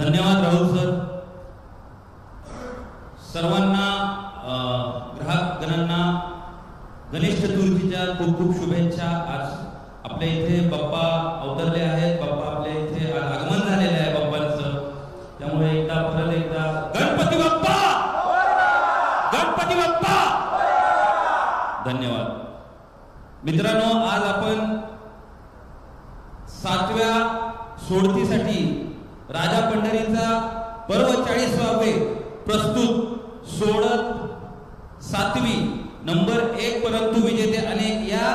धन्यवाद राहुल सर. सर्वांना ग्राहक गणांना गणेश चतुर्थीच्या खूप खूप शुभेच्छा. आज आपल्या इथे बाप्पा अवतरले आहेत. बाप्पा आपल्या इथे आगमन झालेले आहे बाप्पांचं. त्यामुळे एकदा परत एकदा गणपती बाप्पा, गणपती बाप्पा. धन्यवाद. मित्रांनो, आज आपण 7व्या सोडतीसाठी राजा पंढरीचा पर्व 40वावे प्रस्तुत सोडत 7वी नंबर 1 परंतु विजेते अनेक या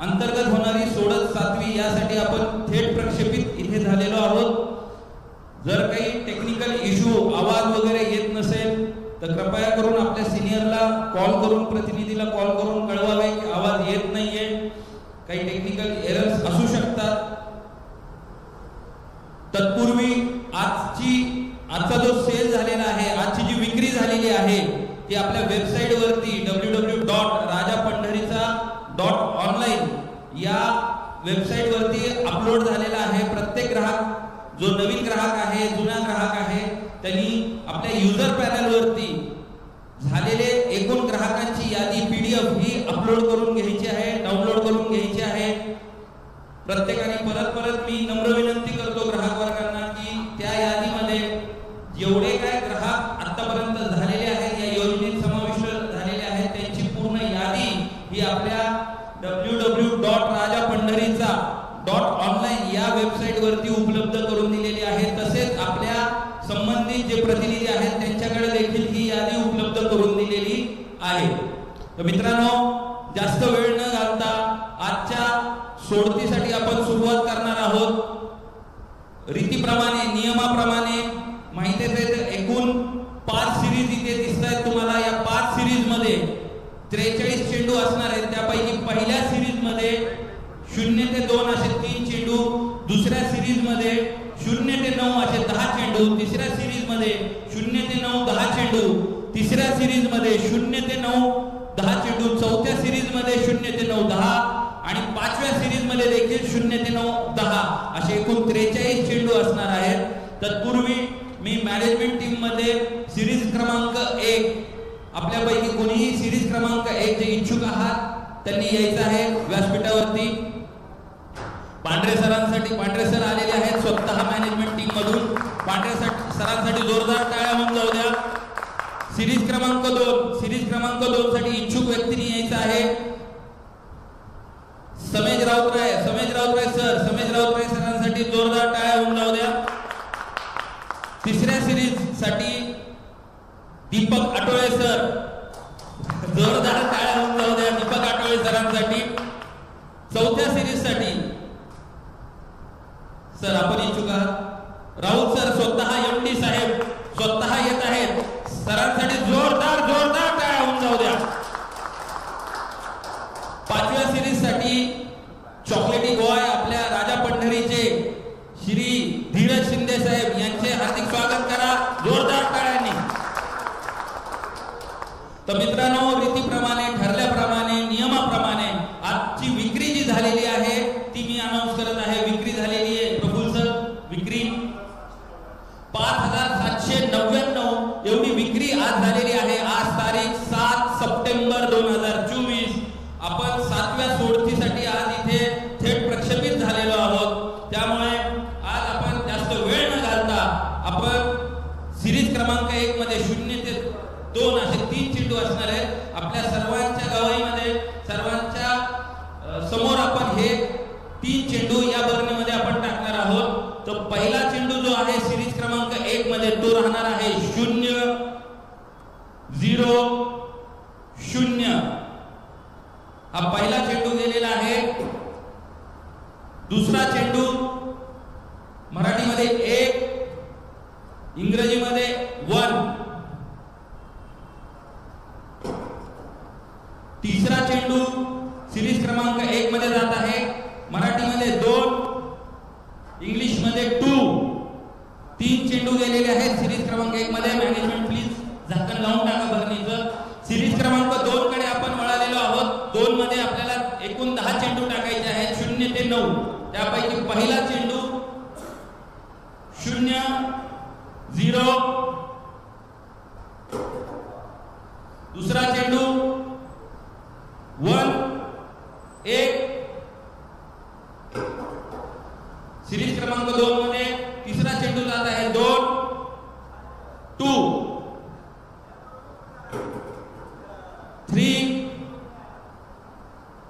अंतर्गत होणारी सोडत 7वी यासाठी आपण थेट प्रक्षेपित इथे झालेलो आहोत. जर काही टेक्निकल इश्यू आवाज वगैरे येत नसेल तर कृपया करून आपल्या सिनियरला कॉल करून, प्रतिनिधीला कॉल करून कळवावे की आवाज येत नाहीये. काही टेक्निकल एरर्स असू शकतात. तत्पूर्वी आजचा जो सेल झालेला आहे, आजची जी विक्री झालेली आहे ती आपल्या वेबसाईट वरती www.rajapandharicha.online या वेबसाईट वरती अपलोड झालेला आहे. प्रत्येक ग्राहक, जो नवीन ग्राहक आहे, जुना ग्राहक आहे, त्यांनी आपल्या युजर पॅनल वरती झालेले एकूण ग्राहकांची यादी PDF ही अपलोड करून घ्यायची आहे, डाउनलोड करून घ्यायची आहे. प्रत्येकाने परत मी नम्र विनंती करतो ग्राहक वर्गांना की त्या यादीमध्ये जेवढे काय ग्राहक आतापर्यंत झालेले आहेत, या योजनेत समाविष्ट झालेले आहेत, त्यांची पूर्ण यादी ही आपल्या www.rajapandharicha.online या वेबसाईट वरती उपलब्ध करून दिलेली आहे. तसेच आपल्या संबंधित जे प्रतिनिधी आहेत त्यांच्याकडे देखील ही यादी उपलब्ध करून दिलेली आहे. तर मित्रांनो, जास्त वेळ न घालता आजच्या सोडतीसाठी आपण सुरुवात करणार आहोत. रीतीप्रमाणे, नियमाप्रमाणे माहितीच आहे तर एकूण 5 सिरीज इथे दिसत आहेत तुम्हाला. या 5 सिरीज मध्ये 43 चेंडू असणार आहेत. त्यापैकी पहिल्या सिरीज मध्ये 0 ते 2 असे 3 चेंडू, दुसऱ्या सिरीज मध्ये 0 ते 9 असे 10 चेंडू, तिसऱ्या सिरीज मध्ये 0 ते 9 10 चेंडू, तिसऱ्या सिरीज मध्ये 0 ते 9 10 चेंडू, चौथ्या सिरीज मध्ये 0 ते 9 10 आणि 5व्या सिरीज मध्ये देखील 0 ते 9 10 असे एकूण 43 चेंडू असणार आहेत. तत्पूर्वी मी मॅनेजमेंट टीम मध्ये सिरीज क्रमांक 1 आपल्यापैकी कोणीही सिरीज क्रमांक 1 जे इच्छुक आहात त्यांनी यायचं आहे व्यासपीठावरती. पांढरे सर आलेले आहेत स्वतः मॅनेजमेंट टीम मधून. पांढरे सरांसाठी जोरदार टाळ्या होऊन जाऊ द्या. सिरीज क्रमांक 2 साठी इच्छुक व्यक्तींनी यायचं आहे. समेज राऊतराय सरांसाठी जोरदार टाळ्या होऊन जाऊ द्या. तिसऱ्या सिरीज साठी दीपक आटोळे सर, जोरदार टाळ्या होऊन जाऊ द्या दीपक आटोळे सरांसाठी. चौथ्या सिरीज साठी सर आपण इच्छुक आहात. राऊत सर स्वतः MD साहेब स्वतः येत आहेत. सरांसाठी जोरदार टाळ्या होऊन जाऊ द्या. 5व्या सिरीज साठी चॉकलेटी बॉय आपल्या राजा पंढरीचे श्री धीरज शिंदे साहेब यांचे हार्दिक स्वागत करा जोरदार टाळ्यांनी. तर मित्रांनो, रीतीप्रमाणे, ठरल्याप्रमाणे, नियमाप्रमाणे आजची विक्री जी झालेली आहे ती मी अनाउन्स करत आहे. विक्री झालेली आहे प्रफुल्ल सर. विक्री 5799 एवढी विक्री आज झालेली आहे. आज तारीख 7 सप्टेंबर 2024. आपण 7व्या सोडतीसाठी आज इथे थेट प्रक्षेपित झालेलो आहोत. त्यामुळे आज आपण जास्त वेळ न घालता आपण सिरीज क्रमांक 1 मध्ये 0 ते 2 असे 3 चेंडू असणार आहेत. आपल्या सर्वांच्या गवाहीमध्ये, सर्वांच्या समोर आपण हे 3 चेंडू या बरणीमध्ये आपण टाकणार आहोत. तर पहिला चेंडू जो आहे सिरीज क्रमांक 1 मध्ये तो राहणार आहे 0 0 0. हा पहिला चेंडू गेलेला आहे. दुसरा चेंडू मराठीमध्ये 1, इंग्रजीमध्ये 1. तिसरा चेंडू सिरीज क्रमांक 1 मध्ये जात आहे. मराठीमध्ये 2, इंग्लिश मध्ये 2. 3 चेंडू गेलेले आहेत सिरीज क्रमांक 1 मध्ये. मॅनेजमेंट प्लीज झाकण लावून टाका बरणीचं. सिरीज क्रमांक 2 कडे आपण वळालेलो आहोत. 2 मध्ये आपल्याला एकूण 10 चेंडू टाकायचे आहेत 0 ते 9. त्यापैकी पहिला चेंडू 0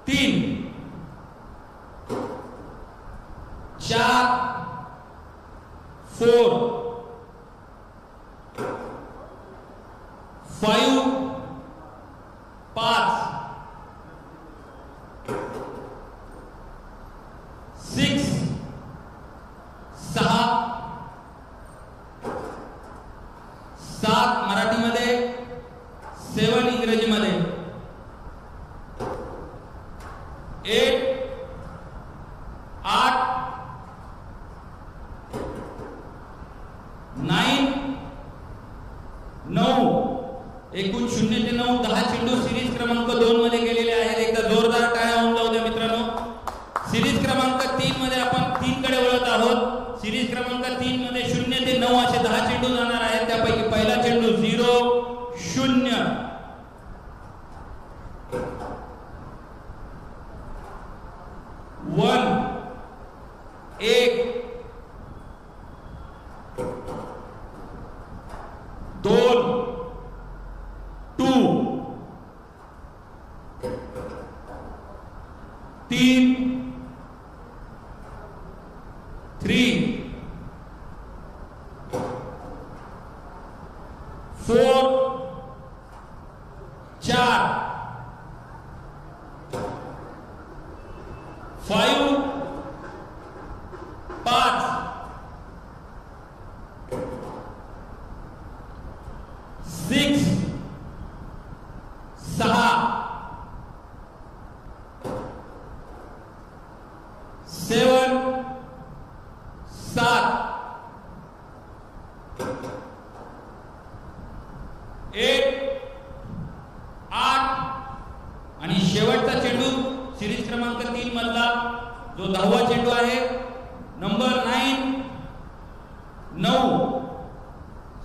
3 4 4 5 5 6 6 7 मराठीमध्ये 7 इंग्रजीमध्ये 8 8 9 9 एकूण 0 ते 9 10 चेंडू सिरीज क्रमांक 2 मध्ये गेलेले आहेत. एकदा जोरदार टाळ्या होऊन जाऊ द्या मित्रांनो. सिरीज क्रमांक 3 मध्ये आपण 3 कडे वळत आहोत. सिरीज क्रमांक 3 मध्ये 0 ते 9 असे 10 चेंडू जाणार आहेत. त्यापैकी पहिला चेंडू 0 0 1 1 2 2 3 3 4 4 5 5 6 6 7 7 8 8 आणि शेवटचा चेंडू सिरीज क्रमांक 3 मधला जो 10वा चेंडू आहे नंबर 9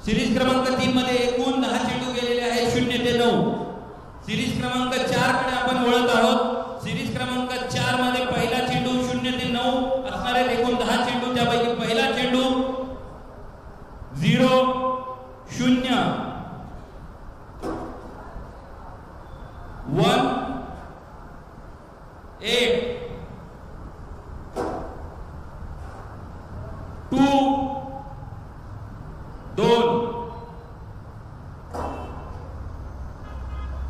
सिरीज क्रमांक 3 मध्ये एकूण 10 चेंडू गेलेले आहेत 0 ते 9. सिरीज क्रमांक 4 कडे आपण वळत आहोत. सिरीज क्रमांक 4 मध्ये पहिला चेंडू 0 ते 9 असणारे एकूण 10 चेंडू. त्यापैकी पहिला चेंडू 0 0 1 8 2 2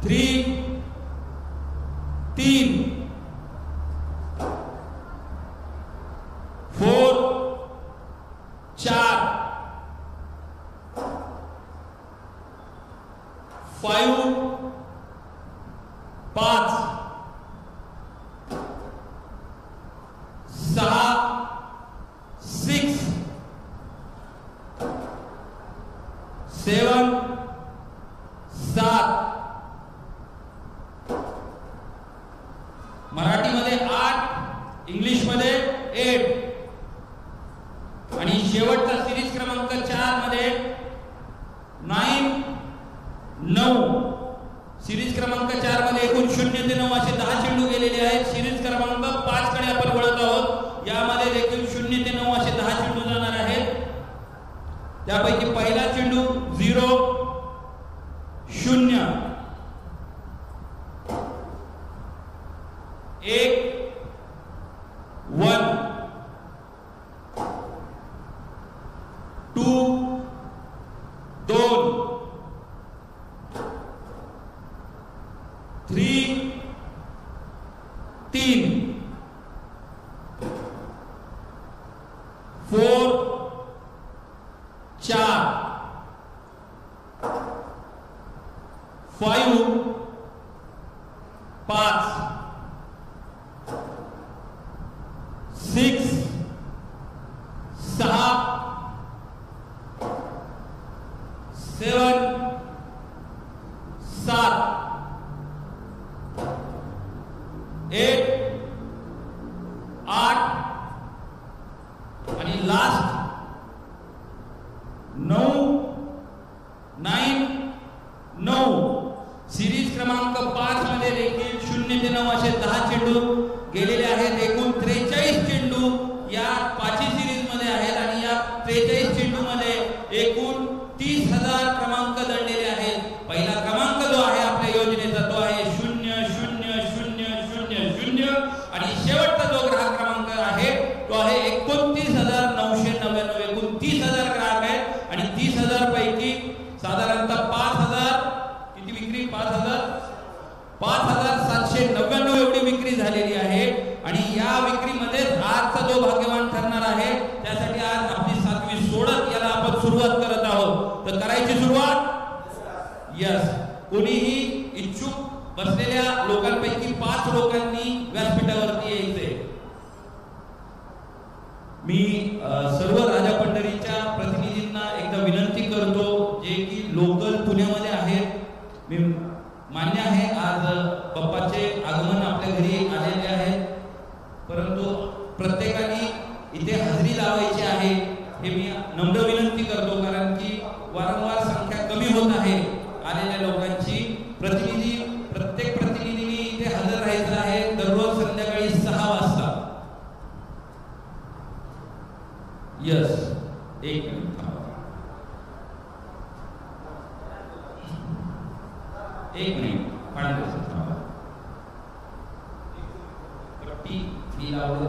3 3 4 4 5 5 6 6 7 7 मराठीमध्ये 8 इंग्लिशमध्ये 8 आणि शेवटचा सिरीज क्रमांक 4 मध्ये 9 9 सिरीज क्रमांक 4 मध्ये एकूण 0 ते 9 असे 10 चेंडू गेलेले आहेत. सिरीज क्रमांक 5 कडे आपण वळत आहोत. यामध्ये देखील 0 ते 9 असे 10 चेंडू जाणार आहेत. त्यापैकी पहिला चेंडू 0 0 1 1 2 2 3 3 4 4 5 5 6 6 7 7 8 8 आणि लास्ट 9 9 9 सिरीज क्रमांक 5 मध्ये देखील 0 ते 9 असे 10 चेंडू गेलेले आहेत. एकूण 43 चेंडू या 5 सिरीज मध्ये आहेत आणि या 43 चेंडू मध्ये एकूण 30,000 क्रमांक दडलेले आहेत. पहिला क्रमांक जो आहे आपल्या योजनेचा तो आहे 0 0 0 0 0. आणि शेवटचा जो ग्राहक क्रमांक आहे तो आहे 29,999. 29,000 ग्राहक आहेत आणि 30,000 पैकी साधारणतः 5,000 किती विक्री 5,799 एवढी विक्री झालेली आहे. आणि या विक्रीमध्ये आजचा जो भाग्यवान ठरणार आहे त्यासाठी आज आपली 7वी सोडत याला आपण सुरुवात करत आहोत. तर करायची सुरुवात. यस, कोणीही इच्छुक बसलेल्या लोकांपैकी 5 लोकांनी व्यासपीठावरती यायचे. मी सर्व राजा पंढरीच्या प्रतिनिधींना एकदा विनंती करतो जे की लोकल पुण्यामध्ये आहेत. मी मान्य आहे आज बाप्पाचे आगमन आपल्या घरी आलेले आहे, परंतु प्रत्येकाने इथे हजेरी लावायची आहे हे मी नम्र विनंती करतो, कारण की वारंवार संख्या कमी होत आहे आलेल्या लोकांची. प्रत्येक प्रतिनिधींनी इथे हजर राहायचं आहे दररोज संध्याकाळी 6 वाजता. यस, एक मिनिट थांबा. एक मिनिट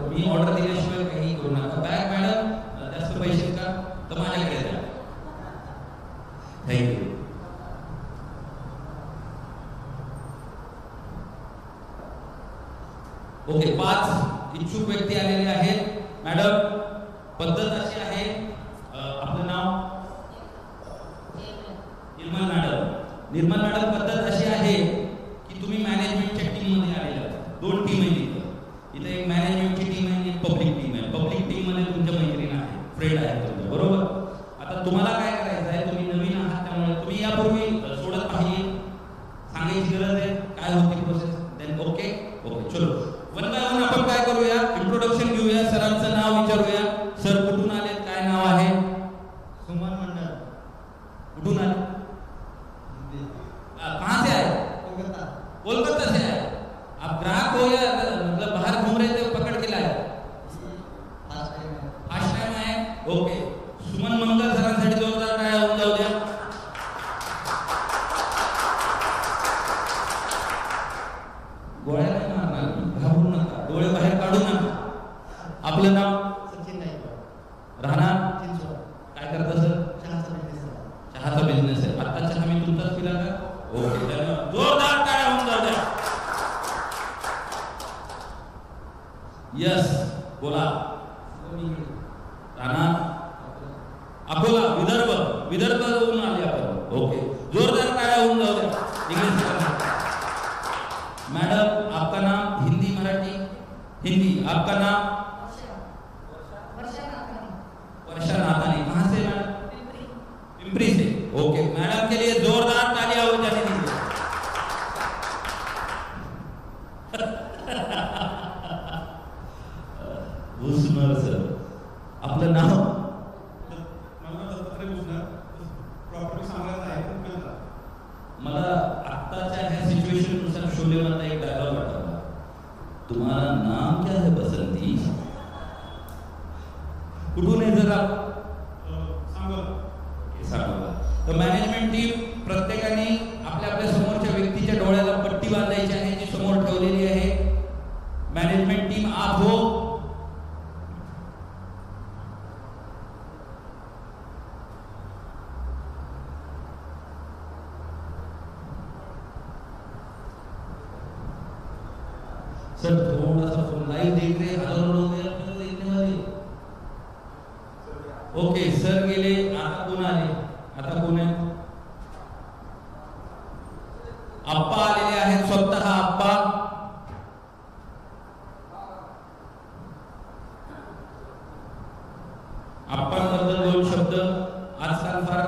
मी ऑर्डर दिल्याशिवाय काही करू नका. बॅग मॅडम जास्त पैसे का तर माझ्याकडे द्या. थँक्यू. ओके, 5 इच्छुक व्यक्ती आलेले आहेत. मॅडम, पद्धत अशी आहे, आपलं नाव निर्मल मॅडम. पद्धत अशी आहे की तुम्ही मॅनेजमेंटच्या टीम मध्ये आलेला. 2 टीम आहेत इथे एक मॅनेजमेंटची टीम आहे आणि एक पब्लिक टीम आहे. पब्लिक टीम मध्ये तुमच्या मैत्रीण आहे, फ्रेंड आहे तुमच्या बरोबर. आता तुम्हाला काय करायचं आहे, तुम्ही नवीन आहात त्यामुळे तुम्ही यापूर्वी सोडत पाहिजे, सांगायची गरज आहे काय होती प्रोसेस. देन ओके चलो वन बाय वन आपण काय करूया, इंट्रोडक्शन घेऊया, सरांचं नाव विचारूया. सर कुठून आले, काय नाव आहे? सुमन मंडल. कुठून आले? कहाँ से आए? कोलकाता से आए. आप ग्राहक हो या मतलब बाहर घूम रहे थे पकड़ के लाए? फर्स्ट टाइम आए. ओके, सुमन मंगल सरांसाठी जोरदार टाळ्या होऊन जाऊ द्या. गोळ्या नाही मारणार, घाबरू नका, डोळे बाहेर काढू नका. आपलं नाव? सचिन नाईकवाड. राहणार? चिंचवड. काय करता सर? चहाचा बिझनेस आहे. आता चहा मी तुमचाच पिला का? ओके, जोरदार टाळ्या होऊन जाऊ द्या. यस, बोला. राणा, अकोला, विदर्भहून आले आपण. ओके, जोरदार टाळ्या होऊन जाऊ द्या. इंग्लिश मैडम, आपका नाम? हिंदी मराठी? हिंदी. आपका नाम? वर्षा नाथानी. कहाँ से मैडम? पिंपरी से. ओके, मैडम के लिए जोरदार तालियां हो जाने दीजिए. सर, आपलं नाव? मला आत्ताच्या ह्या सिच्युएशन नुसार शोलेमधला एक डायलॉग आठवला. तुम्हारा नाम क्या है बसंती? कुठून आहे जरा सांगा. तर मॅनेजमेंट टीम प्रत्येकाने आपल्या आपल्या समोरच्या व्यक्तीच्या डोळ्याला पट्टी बांधायची आहे जी समोर ठेवलेली आहे. मॅनेजमेंट टीम आप हो. सर थोड़ा सा फोन लाइव देख रहे हैं, हजारों लोग देखने वाले. ओके, सर गेले. आता कोण आले? आता कोण आहे? आप्पा आलेले आहेत, स्वतः आप्पा. आप्पांबद्दल 2 शब्द. आजकाल फार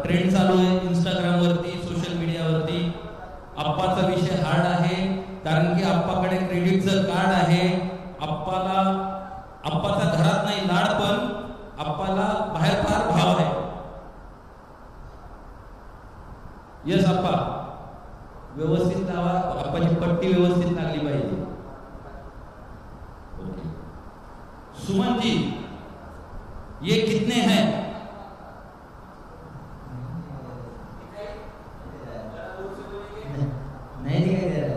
ट्रेंड चालू आहे इंस्टाग्राम वरती, सोशल मीडियावरती. आप्पाचा विषय हार्ड आहे कारण की आप्पाकडे क्रेडिटचं कार्ड आहे. आप्पाचा घरात नाही लाड, पण आप्पाला बाहेर फार भाव आहे. यस आप्पा, व्यवस्थित लावा. आप्पाची पट्टी व्यवस्थित लागली पाहिजे. ओके. सुमन जी, ये कितने हैं? नहीं दिखाई दे रहा है.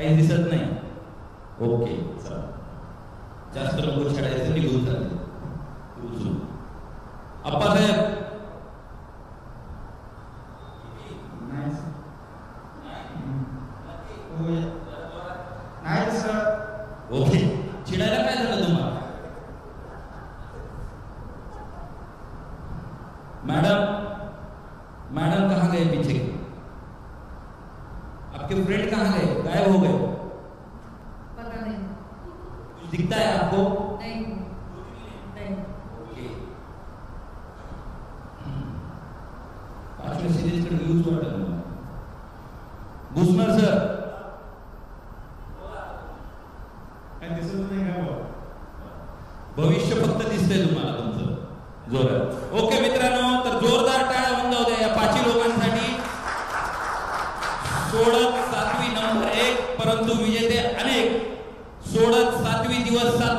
काही दिसत नाही. ओके चला, जास्त नंबर छाडायचं निघून चालले. अप्पासाहेब नाही सर. ओके, चिडायला काय झालं तुम्हाला? मैडम कहाँ गए पीछे के? आपके फ्रेंड कहाँ गए, गायब हो गए? पता नहीं. कुछ दिखता है आपको? नहीं. ओके. 5वें सिरीज कडे यूज वाटत मला. भुसनर सर काय दिसत नाही का? भविष्य फक्त दिसतंय तुम्हाला तुमचं जोरात. ओके मित्रांनो, तर जोरदार टाळ्या होऊन जाऊ द्या या 5 लोकांसाठी. सोडत 7वी नंबर 1, परंतु विजेते अनेक. सोडत 7वी दिवस 7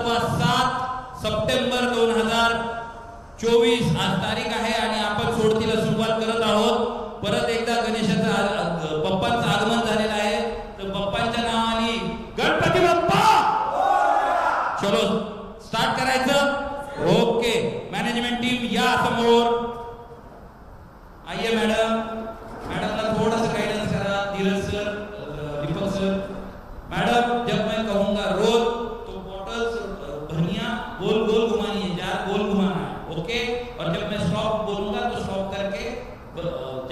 सप्टेंबर 2024 आज तारीख आहे आणि आपण सोडतीला सुरुवात करत आहोत. परत एकदा गणेशाचं बाप्पांचं आगमन झालेलं आहे. तर बाप्पांच्या नावाने गणपती बाप्पा, चलो स्टार्ट करायचं. ओके, मॅनेजमेंट टीम या समोर. आइए मैडमला थोड़ा सा गाइडेंस करा. Dheeraj sir, Deepak sir. Madam जब मैं कहूंगा रोल तो बॉटल्स भरनिया गोल गोल घुमानी है, जार गोल घुमाना है. ओके, और जब मैं स्टॉप बोलूंगा तो स्टॉप करके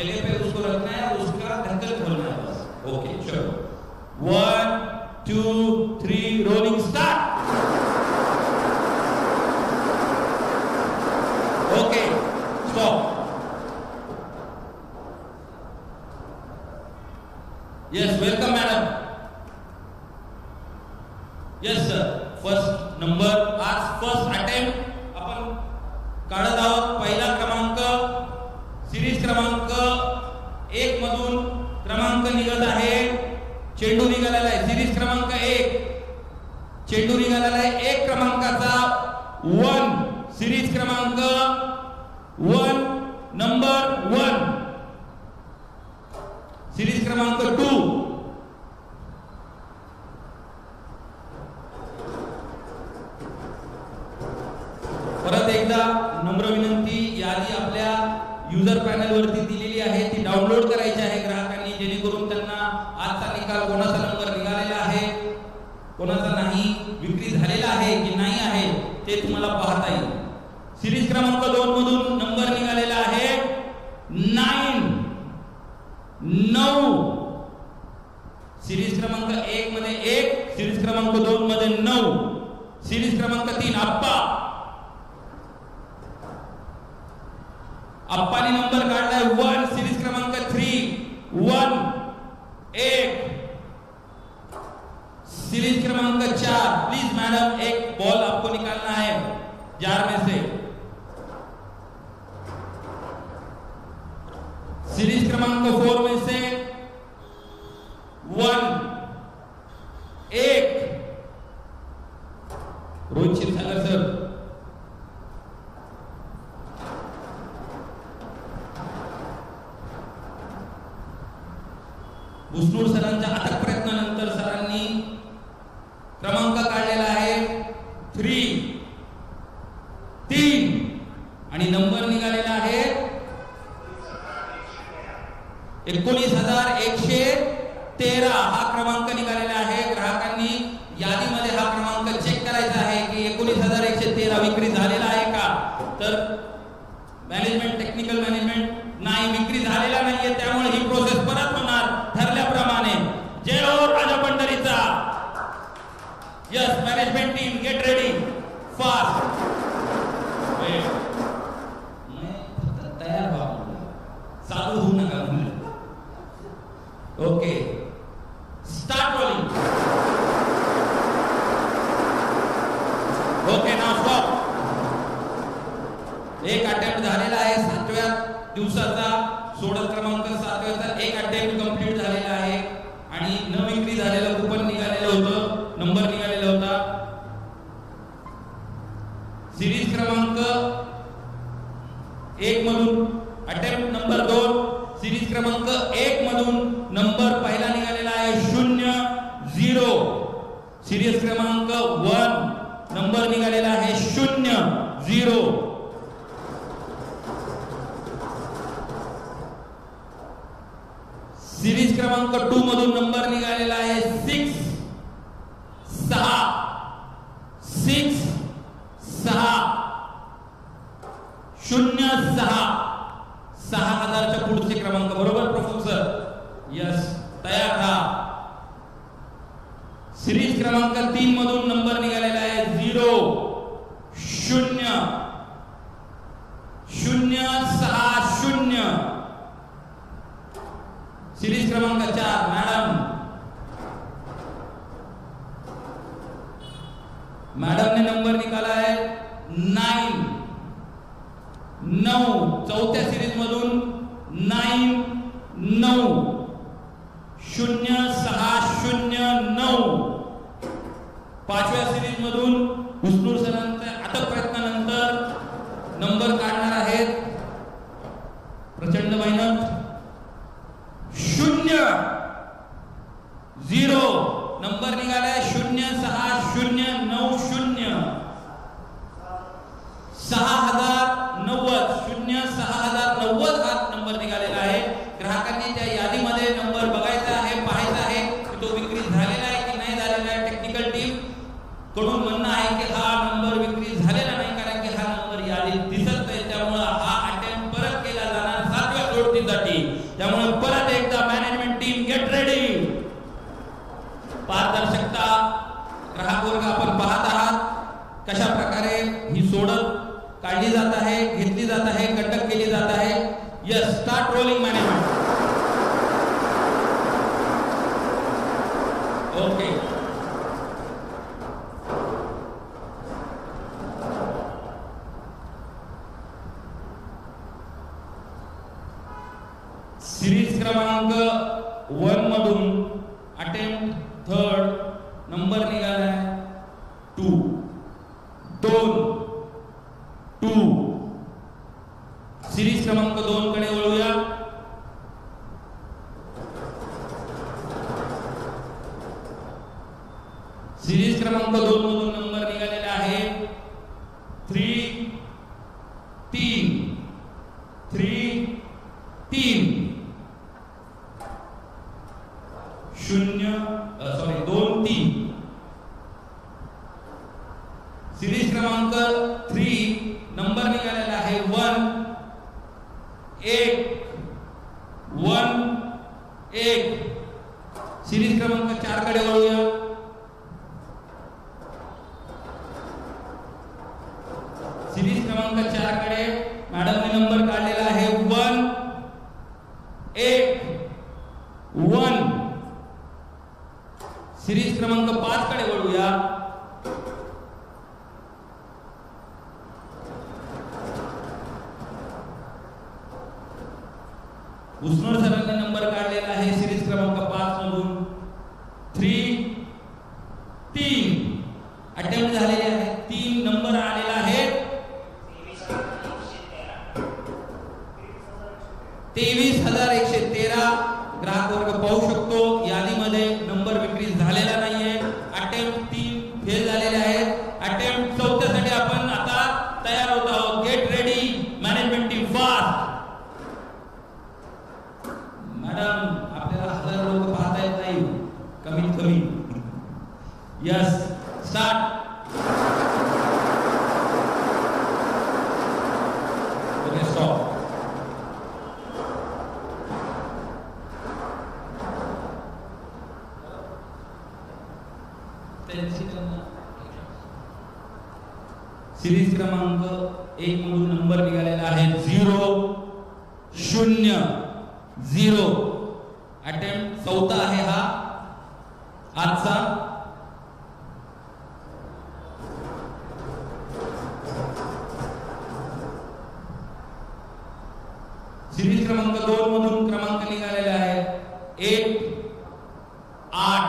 जगह पे उसको रखना है और उसका ढक्कन खोलना है बस. ओके चलो, 1 2 3 rolling start. Okay stop. Yes, welcome madam. Yes sir, first number. आज फर्स्ट अटेम्प्ट आपण काढत आहोत. पहिला क्रमांक सिरीज क्रमांक 1 मधून क्रमांक निघत आहे. चेंडू निघालेला आहे. सिरीज क्रमांक 1 चेंडू निघालेला आहे 1 क्रमांकाचा. 1 सिरीज क्रमांक 1 नंबर 1. सिरीज क्रमांक 2 परत एकदा नम्र विनंती, यादी आपल्या युजर पॅनल वरती दिलेली आहे, ती डाउनलोड करायची आहे ग्राहकांनी, जेणेकरून त्यांना आजचा निकाल कोणाचा नंबर निघालेला आहे, कोणाचा नाही, विक्री झालेला आहे की नाही आहे ते तुम्हाला पाहता येईल. सिरीज क्रमांक 2 मधून नंबर निघालेला आहे 9. सिरीज क्रमांक 1 मध्ये 1, सिरीज क्रमांक 2 मध्ये 9, सिरीज क्रमांक 3 अप्पाने नंबर काढलाय 1. सिरीज क्रमांक 3 1 1. सीरीज क्रमांक 4. प्लीज मैडम, एक बॉल आपको निकालना है जार में से. सीरीज क्रमांक 4 में से 1 1. रोहित क्षीरसागर सर. भुसनूर सरांच्या अथक प्रयत्नानंतर सरांनी क्रमांक काढलेला आहे 3 आणि नंबर निघालेला आहे 19,113. हा क्रमांक निघालेला आहे. ग्राहकांनी यादीमध्ये हा क्रमांक चेक करायचा आहे की 19,113 विक्री झालेला आहे का. तर मॅनेजमेंट, टेक्निकल मॅनेजमेंट, नाही, विक्री झालेला नाहीये, त्यामुळे ही प्रोसेस परत होणार ठरल्याप्रमाणे. जय हो राजा पंढरीचा. Yes, management team get ready fast. तयार व्हा, चालू होऊ नका. Okay, start rolling. Okay, now stop. एक अटेम्प्ट झालेला आहे 7व्या दिवसाचा. सोडत क्रमांक 7व्याचा एक अटेम्प्ट कंप्लीट झालेला आहे आणि न विक्री झालेलं कुपन निघालेलं होतं, नंबर निघालेला होता. सिरीज क्रमांक 1 मधून अटेम्प्ट नंबर 2, सिरीज क्रमांक 1 मधून नंबर पहिला निघालेला आहे 0 0. सिरीज क्रमांक 1 नंबर निघालेला आहे 0-0. सिरीज क्रमांक 2 मधून नंबर निघालेला आहे 6-6. 6,000च्या पुढचे क्रमांक बरोबर प्रोफेसर. यस, तयार राहा. सिरीज क्रमांक 3 मधून नंबर निघालेला आहे 0-0-0-6-0. सिरीज क्रमांक 4 मॅडम ने नंबर निकाला है 9. चौथ्या सिरीज मधून 9-9 0-6-0-9. पाचव्या सिरीज मधून हुसनूर सरांच्या अटक प्रयत्नानंतर नंबर काढणार आहेत प्रचंड मेहनत. 0-0 नंबर निघालाय 0-6-0-9-0. 6,090 0-6,090 हा नंबर निघालेला आहे. ग्राहकांनी त्या यादीमध्ये नंबर बघायचा आहे, पाहायचा आहे की तो विक्री झालेला आहे की नाही झालेला आहे. टेक्निकल टीम कडून म्हणणं आहे की हा नंबर विक्री झालेला नाही कारण की हा नंबर यादीत दिसत नाही. त्यामुळे हा अटेम्प्ट परत केला जाणार 7व्या सोडतीसाठी. त्यामुळे परत एकदा मॅनेजमेंट टीम गेट रेडी. पारदर्शकता ग्राहक वर्ग आपण पाहत आहात कशा प्रकारे ही सोडत काढली जात आहे, घेतली जात आहे, कंडक्ट केली जात आहे. Yes, start rolling management. Okay, series क्रमांक 1 मधून अटेम्प्ट 3rd नंबर निघाला 2. सिरीज क्रमांक 2 कडे वळूया. सिरीज क्रमांक 2 मधून नंबर निघालेला आहे 3-3. 2-3. सिरीज क्रमांक 3 नंबर निघालेला आहे 1-1-1. सिरीज क्रमांक 4 कडे वळूया. सिरीज क्रमांक 4 कडे मॅडमने नंबर काढलेला आहे 1-1-1. सिरीज क्रमांक 5 कडे वळूया. हुसनूर सरांनी नंबर काढलेला आहे सिरीज क्रमांक 5 मधून 3-3. अटेम्प्ट झालेले आहे 3 नंबर आलेला आहे 23,113. ग्राहक वर्ग पाहू शकतो यादीमध्ये नंबर विक्री झालेला नाहीये. अटेम्प्ट 3 फेल झालेले आहेत. अटेम्प्ट 4थ्यासाठी आपण आता तयार होत आहोत. Get ready management team fast. Madam आपल्याला 1000 लोक पाहता येत नाही, कमीत कमी. Yes, start. Okay, stop. Series क्रमांक 1 मधून नंबर निघालेला आहे 0-0-0. अटेम्प्ट 4था आहे हा आजचा. सिरीज क्रमांक 2 मधून क्रमांक निघालेला आहे 1-8.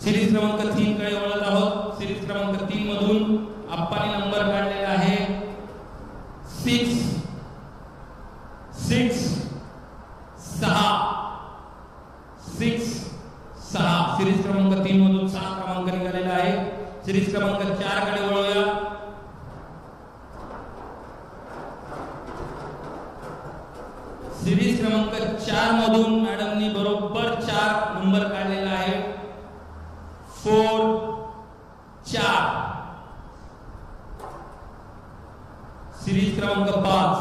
सिरीज क्रमांक 3 कडे वळत आहोत. सिरीज क्रमांक 3 मधून आप्पाने नंबर काढलेला आहे 6-6-6. सिरीज क्रमांक 3 मधून 6 क्रमांक निघालेला आहे. सिरीज क्रमांक 4 कडे वळूया. सिरीज क्रमांक 4 मधून मॅडमनी बरोबर 4 नंबर काढलेला आहे. 4 4. सिरीज क्रमांक 5.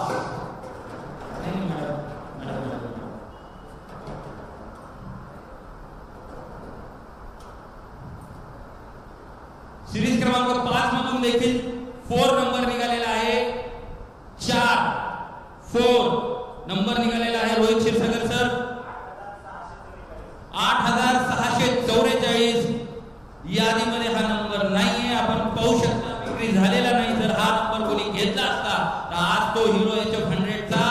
सिरीज क्रमांक 5 मधून देखील 4 नंबर निघालेला आहे. 4 4 नंबर निघालेला आहे. रोहित क्षीरसागर सर 8644 यादीमध्ये हा नंबर नाहीये. आपण पाहू शकता विक्री झालेला नाही. जर हा नंबर कोणी घेतला असता तर आज तो हिरो HF100 चा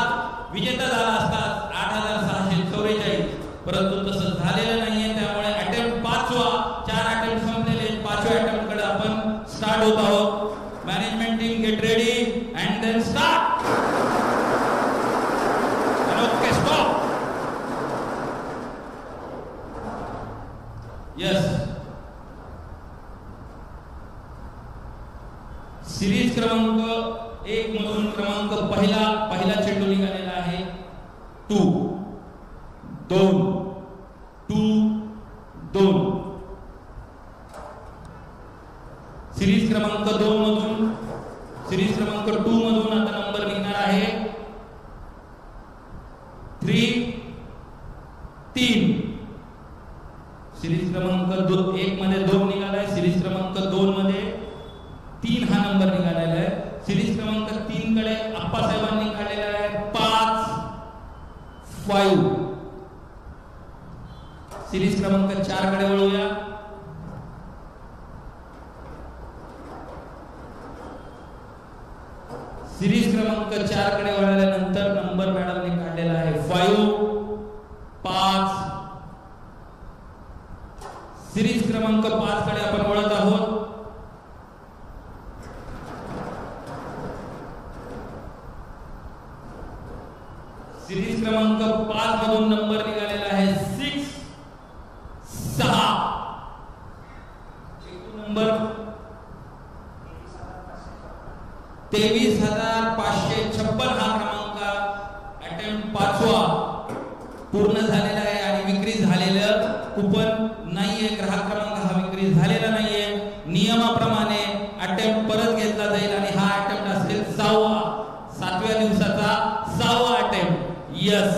विजेता झाला असता. 8644 परंतु तसं झालेलं नाहीये. त्यामुळे अटेम्प्ट 5वा 4 अटेम्प्ट संपलेले. 5व्या अटेम्प्ट कडे आपण स्टार्ट होत आहोत. Management team get ready and then start. Okay stop. Yes. Series क्रमांक 1 मधून क्रमांक पहिला चेंडू निघालेला आहे. 2 2 2 2. सिरीज क्रमांक 2 मधून सिरीज क्रमांक 2 मधून आता नंबर निघणार आहे 3 3. सिरीज क्रमांक 1 मध्ये 2 निघालाय. सिरीज क्रमांक 2 मध्ये 3 हा नंबर निघालेला आहे. सिरीज क्रमांक 3 कडे आप्पासाहेबांनी काढलेला आहे 5 5. सिरीज क्रमांक 4 कडे वळूया. सिरीज क्रमांक 4 कडे वळल्यानंतर नंबर मॅडमने काढलेला आहे 5 5. सिरीज क्रमांक 5 कडे आपण वळत आहोत. सिरीज क्रमांक 5 मधून नंबर निघालेला आहे 6 6. नंबर 23,556 हा क्रमांक अटेम्प्ट 5वा पूर्ण झालेला आहे आणि विक्री झालेलं कुपन नाहीये. ग्राहक क्रमांक हा विक्री झालेला नाहीये. नियमाप्रमाणे अटेम्प्ट परत घेतला जाईल आणि हा अटेम्प्ट असेल 7व्या दिवसाचा 6वा अटेम्प्ट. यस.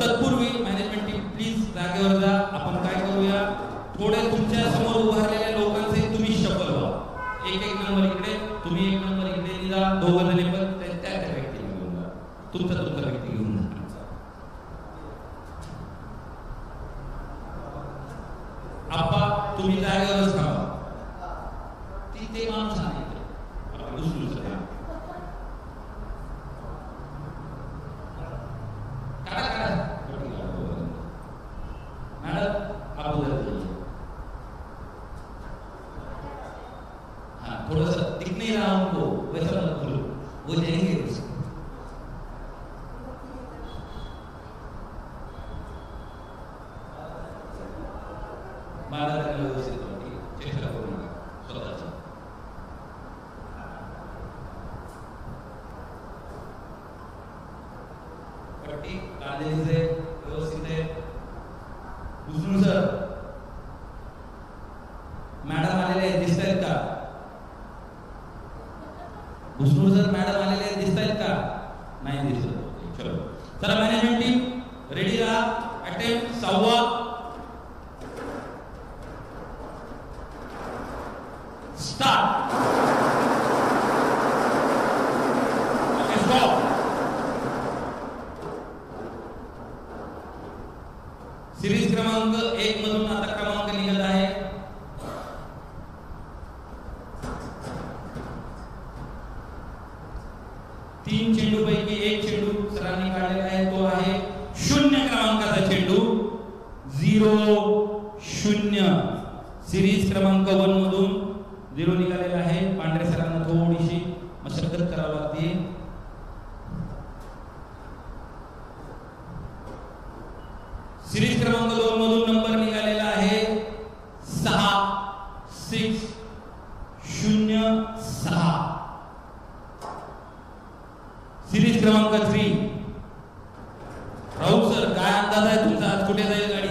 तत्पूर्वी मॅनेजमेंट टीम प्लीज जागेवर जा. आपण काय करूया थोडे तुमच्या समोर उभारलेल्या लोकांचे तुम्ही शफल व्हा. एक नंबर इकडे तुम्ही एक नंबर इकडे जा. दोघं जण पण त्या व्यक्तीला घेऊन जा. तुमचा व्यक्ती घेऊन जा. आप्पा तुम्ही जागेवरच थांबा. ते माणूस आहे दुसरं थोड़ा सा दिख नहीं रहा उनको वैसा मत बोलो. वो जाएंगे उसको. बाळा व्यवस्थित चेष्टा करू नका स्वतःची. पट्टी काढलेली आहे व्यवस्थित आहे. दुसरं सर मॅडम आलेले दिसत आहेत का? दुसरं सर मॅडम आलेले दिसत आहेत का? नाही दिसत. चलो चला मॅनेजमेंट टीम रेडी राहा. अटेम्प्ट 6वा स्टार्ट. Okay stop. सिरीज क्रमांक 1 मधून आता क्रमांक निघत आहे 3 चेंडू पैकी 1 चेंडू सरांनी काढलेला आहे. तो आहे 0 क्रमांकाचा चेंडू 0-0. सिरीज क्रमांक 1 मधून 0 निघालेला आहे. पांढरे सरांना थोडीशी मशक्कत करावी लागते. सिरीज क्रमांक 2 मधून नंबर निघालेला आहे राहुल सर, काय अंदाज आहे तुमचा आज कुठे जाईल गाडी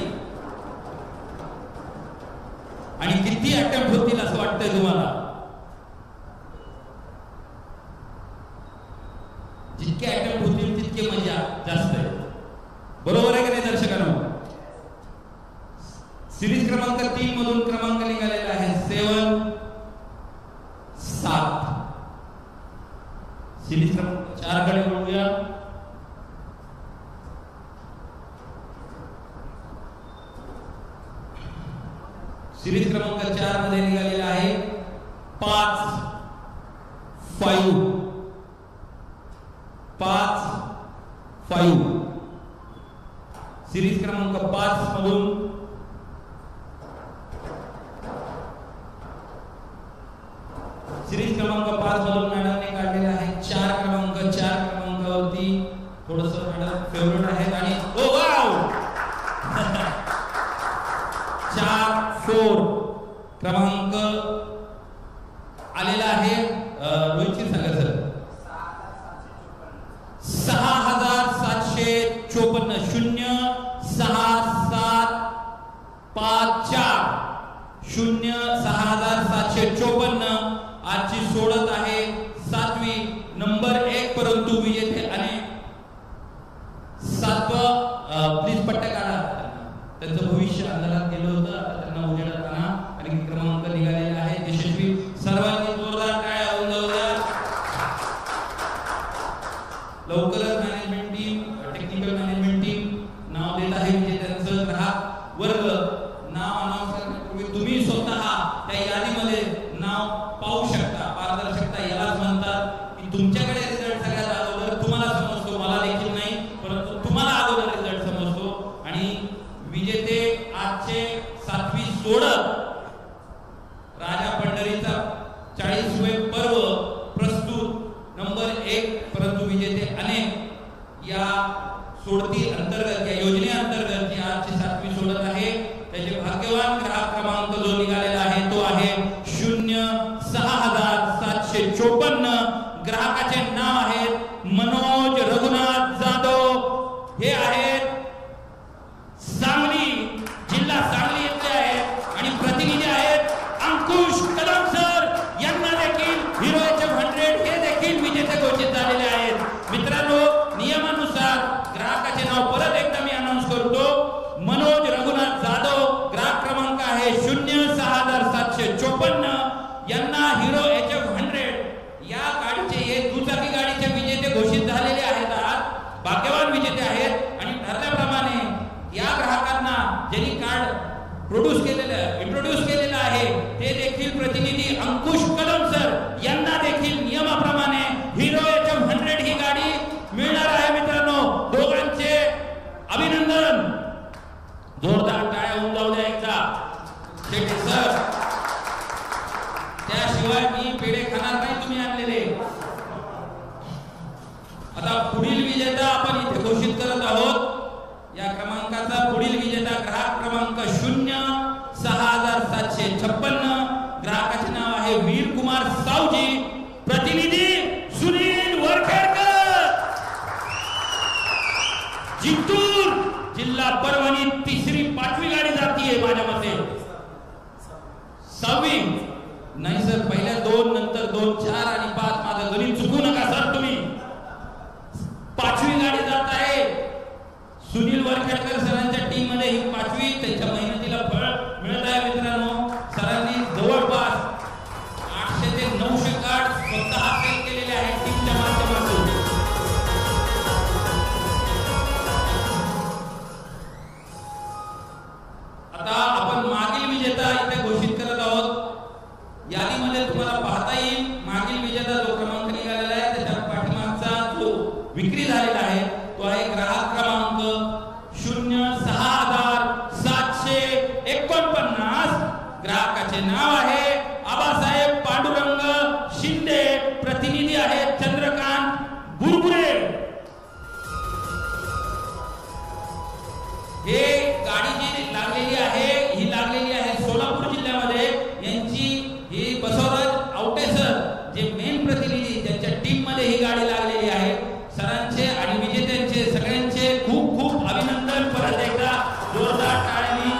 आणि किती अटेम्प्ट होतील असं वाटतंय तुम्हाला? जितके अटेम्प्ट होतील तितके मजा जास्त आहे. बरोबर आहे की नाही दर्शकांनो? सिरीज क्रमांक 3 मधून क्रमांक निघालेला आहे 7 7. सिरीज क्रमांक 4 कडे वळूया. सिरीज क्रमांक 4 मध्ये निघालेला आहे 5 5 5 5. सिरीज क्रमांक 5 मधून सिरीज क्रमांक 5 मधून मॅडमने काढलेला आहे 4 क्रमांक. 4 क्रमांकावरती थोडस मॅडम फेवरेट आहेत आणि ओ वाव 4-4 क्रमांक आलेला आहे. रोहित सांगा सर. 6754 06754 आजची सोडत आहे 7वी नंबर 1, परंतु विजेते अनेक 7वा प्लीज पट्ट्या काढा. त्यांचं भविष्य अंधारात गेलं होतं, आता त्यांना उजेडात आणा. आणि क्रमांक निघालेला आहे यशस्वी. सर्वांनी जोरदार टाळ्या होऊन जाऊ द्या. लवकरच management team, technical management team नाव देत आहे विजेत्यांचं. ग्राहक वर्ग नाव अनाउन्स करण्यापूर्वी तुम्ही स्वतः त्या यादीमध्ये नाव पाहू शकता. पारदर्शकता यालाच म्हणतात की तुमच्याकडे रिझल्ट सगळ्यात अगोदर तुम्हाला समजतो, मला देखील नाही, परंतु तुम्हाला अगोदर रिझल्ट समजतो. आणि विजेते आजचे 7वी सोडत राजा पंढरीचा 40वे पर्व प्रस्तुत नंबर 1, परंतु विजेते अनेक या सोडती अंतर्गत, या योजनेअंतर्गत जी आजची 7वी सोडत आहे त्याचे भाग्यवान ग्राहक क्रमांक जो निघालेला आहे तो आहे 06754. ग्राहकाचे नाव आहेत मनोज रघुनाथ जाधव. हे आहेत सांगली, जिल्हा सांगली येथे आहेत आणि प्रतिनिधी आहेत अंकुश कदम सर. यांना देखील हिरो HF100 हे देखील विजेते घोषित झालेले आहेत. मित्रांनो, नियमानुसार ग्राहकाचे नाव परत एकदा मी अनाउन्स करतो. मनोज रघुनाथ जाधव, ग्राहक क्रमांक आहे 06754. यांना हिरो HF100 या गाडीचे, हे दुचाकी गाडीचे विजेते घोषित झालेले आहेत. आज भाग्यवान विजेते आहेत. आणि ठरल्याप्रमाणे या ग्राहकांना ज्यांनी कार्ड इंट्रोड्यूस केलेलं आहे ते देखील प्रतिनिधी अंकुश कदम सर. यांना देखील नियमाप्रमाणे हिरो HF100 ही गाडी मिळणार आहे. मित्रांनो, दोघांचे अभिनंदन. जोरदार टाळ्या होऊन जाऊ द्या एकदा शेट्टी सर. त्याशिवाय मी पेढे खाणार नाही तुम्ही आणलेले. आता पुढील विजेता आपण इथे घोषित करत आहोत. या क्रमांकाचा पुढील विजेता ग्राहक क्रमांक 06756. ग्राहकाचे नाव आहे वीर कुमार सावजी. प्रतिनिधी सुनील वरखेडकर, जिंतूर जिल्हा परभणी. 3री 5वी गाडी जातीये माझ्या मते. 6वी नाही सर, पहिल्या 2 नंतर 2 4 आणि 5. माझं गणित चुकू नका सर तुम्ही. 5वी गाडी जात आहे. सुनील वरखेडकर सरांच्या टीम मध्ये ही 5वी. त्यांच्या मेहनतीला फळ मिळत आहे. मित्रांनो, सरांनी जवळपास 800 ते 900 कार्ड स्वतः सेल केलेले आहेत टीमच्या माध्यमातून. आता आपण मागील विजेता इथे घोषित करत आहोत. यादीमध्ये तुम्हाला पाहता येईल मागील विजेता जो क्रमांक निघालेला आहे त्याच्या पाठीमागचा जो विक्री झालेला आहे तो आहे ग्राहक क्रमांक 06749. ग्राहकाचे नाव आहे आबासाहेब पांडुरंग शिंदे. प्रतिनिधी आहेत चंद्रकांत बुरबुरे. हे गाडी जी लागलेली आहे ही लागलेली आहे सोलापूर जिल्ह्यामध्ये. यांची ही बसवराज आवटे सर जे मेन प्रतिनिधी ज्यांच्या टीम मध्ये ही गाडी लागलेली आहे. सरांचे आणि विजेत्यांचे सगळ्यांचे खूप खूप खूप अभिनंदन. परत एकदा जोरदार टाळ्यांनी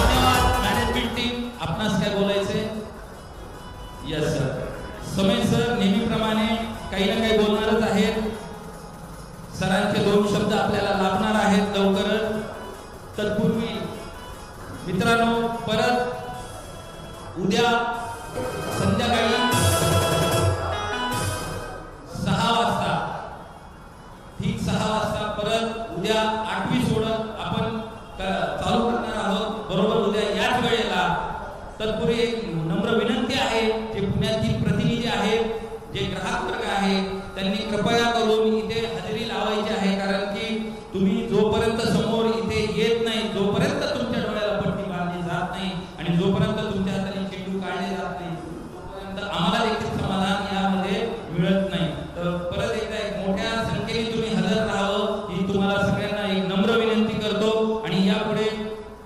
धन्यवाद. मॅनेजमेंट टीम, आपणास काय बोलायचे? Yes sir. समीर सर नेहमीप्रमाणे काही ना काही बोलणारच आहेत. सरांचे 2 शब्द आपल्याला लाभणार आहेत लवकरच. तत्पूर्वी मित्रांनो, परत उद्या संध्याकाळी 6 वाजता, ठीक 6 वाजता परत उद्या 8वी सोडत आपण चालू करणार आहोत, बरोबर उद्या याच वेळेला. तत्पूर्वी एक नम्र विनंती आहे, जे पुण्यातील प्रतिनिधी आहेत, जे ग्राहक वर्ग आहे, त्यांनी कृपया करून इथे हजेरी लावायची आहे. कारण की तुम्ही जोपर्यंत समोर इथे येत नाही, जोपर्यंत तुमच्या डोळ्याला पट्टी बांधली जात नाही आणि जोपर्यंत तुमच्या हाताने चेंडू काढले जात नाही, तोपर्यंत आम्हाला देखील समाधान यामध्ये मिळत नाही. तर परत एकदा एक मोठ्या संख्येने तुम्ही हजर राहावं ही तुम्हाला सगळ्यांना एक नम्र विनंती करतो. आणि यापुढे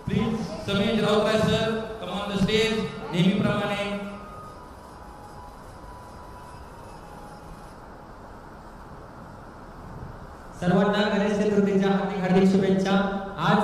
please Sameer Rautray sir, come on the stage. नेहमीप्रमाणे सर्वांना गणेश चतुर्थीच्या हार्दिक शुभेच्छा. आज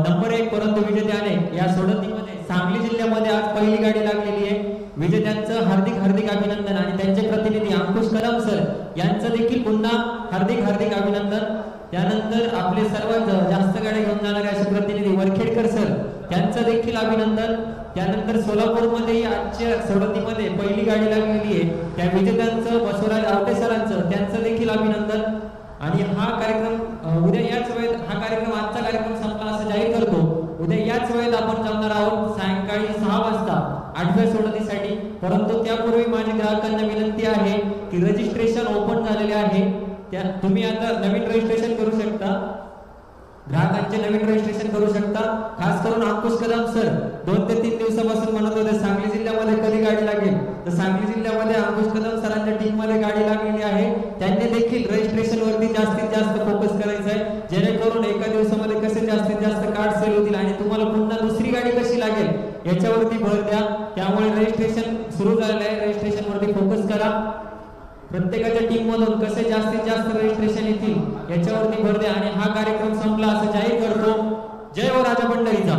नंबर 1 परंतु विजेत्याने या सोडतीमध्ये सांगली जिल्ह्यामध्ये आज पहिली गाडी लागलेली आहे. विजेत्यांचं हार्दिक अभिनंदन. आणि त्यांचे प्रतिनिधी अंकुश कदम सर यांचं देखील पुन्हा हार्दिक अभिनंदन. त्यानंतर आपले सर्वात जास्त गाड्या घेऊन जाणारे असे प्रतिनिधी वरखेडकर सर, त्यांचं देखील अभिनंदन. त्यानंतर सोलापूरमध्ये आजच्या सोडतीमध्ये पहिली गाडी लागलेली आहे, त्या विजेत्यांचं बसवराज आवटे सरांचं, त्यांचं देखील अभिनंदन. आणि हा कार्यक्रम उद्या याच वेळेत, आजचा कार्यक्रम संपला असं जाहीर करतो. उद्या याच वेळेत आपण जाणार आहोत सायंकाळी 6 वाजता 8व्या सोडतीसाठी. परंतु त्यापूर्वी माझी ग्राहकांना विनंती आहे की रजिस्ट्रेशन ओपन झालेले आहे, त्या तुम्ही आता नवीन रजिस्ट्रेशन करू शकता. ग्राहकांचे नवीन रजिस्ट्रेशन करू शकता. खास करून अंकुश कदम सर 2 ते 3 दिवसापासून म्हणत होते सांगली जिल्ह्यामध्ये कधी गाडी लागेल. तर सांगली जिल्ह्यामध्ये अंकुश कदम सरांच्या टीम मध्ये गाडी लागलेली आहे. त्यांनी देखील रजिस्ट्रेशन वरती जास्तीत जास्त फोकस करायचा आहे, जेणेकरून एका दिवसामध्ये कसे जास्तीत जास्त कार्ड सेल होतील आणि तुम्हाला पुन्हा दुसरी गाडी कशी लागेल याच्यावरती भर द्या. त्यामुळे रजिस्ट्रेशन सुरू झालेलं आहे, रजिस्ट्रेशन वरती फोकस करा. प्रत्येकाच्या टीम मधून कसे जास्तीत जास्त रजिस्ट्रेशन येतील याच्यावरती भर द्या. आणि हा कार्यक्रम संपला असं जाहीर करतो. जय हो राजा पंढरीचा.